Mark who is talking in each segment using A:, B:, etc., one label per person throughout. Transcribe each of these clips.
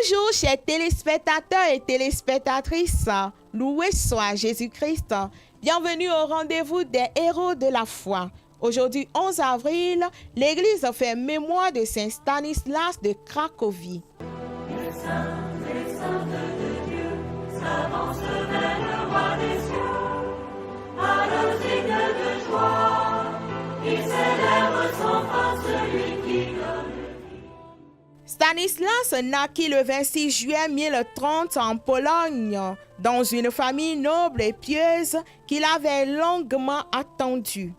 A: Bonjour chers téléspectateurs et téléspectatrices, loué soit Jésus-Christ. Bienvenue au rendez-vous des héros de la foi. Aujourd'hui 11 avril, l'église fait mémoire de Saint Stanislas de Cracovie.
B: Les saints de Dieu s'avancent vers le roi des cieux, à l'osigne de joie, il célèbre sans fin celui qui donne.
A: Stanislas naquit le 26 juillet 1030 en Pologne, dans une famille noble et pieuse qu'il avait longuement attendue.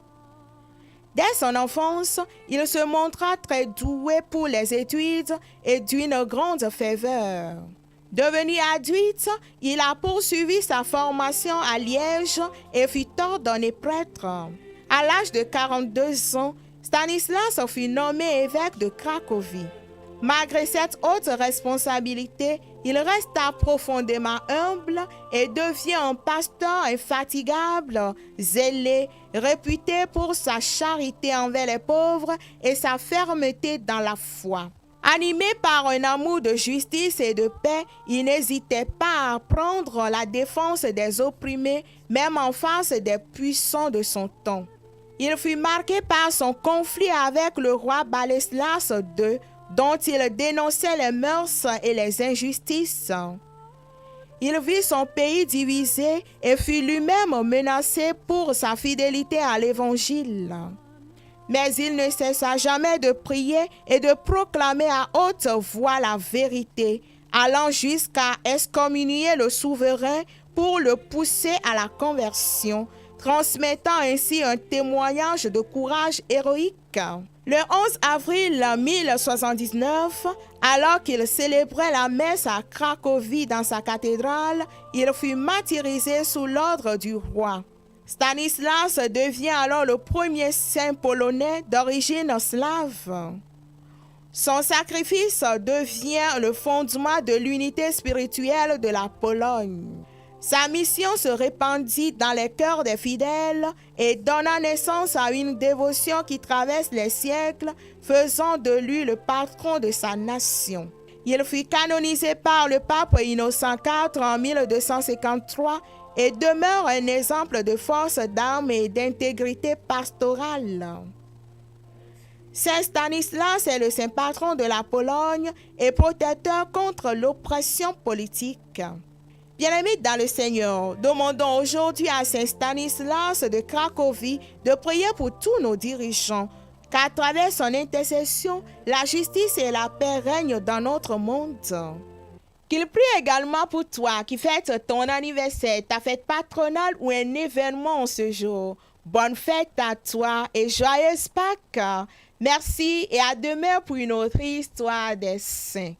A: Dès son enfance, il se montra très doué pour les études et d'une grande ferveur. Devenu adulte, il a poursuivi sa formation à Liège et fut ordonné prêtre. À l'âge de 42 ans, Stanislas fut nommé évêque de Cracovie. Malgré cette haute responsabilité, il resta profondément humble et devient un pasteur infatigable, zélé, réputé pour sa charité envers les pauvres et sa fermeté dans la foi. Animé par un amour de justice et de paix, il n'hésitait pas à prendre la défense des opprimés, même en face des puissants de son temps. Il fut marqué par son conflit avec le roi Boleslas II, dont il dénonçait les mœurs et les injustices. Il vit son pays divisé et fut lui-même menacé pour sa fidélité à l'Évangile. Mais il ne cessa jamais de prier et de proclamer à haute voix la vérité, allant jusqu'à excommunier le souverain pour le pousser à la conversion, transmettant ainsi un témoignage de courage héroïque. Le 11 avril 1079, alors qu'il célébrait la messe à Cracovie dans sa cathédrale, il fut martyrisé sous l'ordre du roi. Stanislas devient alors le premier saint polonais d'origine slave. Son sacrifice devient le fondement de l'unité spirituelle de la Pologne. Sa mission se répandit dans les cœurs des fidèles et donna naissance à une dévotion qui traverse les siècles, faisant de lui le patron de sa nation. Il fut canonisé par le pape Innocent IV en 1253 et demeure un exemple de force d'âme et d'intégrité pastorale. Saint Stanislas est le saint patron de la Pologne et protecteur contre l'oppression politique. Bien-aimés dans le Seigneur, demandons aujourd'hui à Saint Stanislas de Cracovie de prier pour tous nos dirigeants, qu'à travers son intercession, la justice et la paix règnent dans notre monde. Qu'il prie également pour toi qui fêtes ton anniversaire, ta fête patronale ou un événement en ce jour. Bonne fête à toi et joyeuse Pâques. Merci et à demain pour une autre histoire des saints.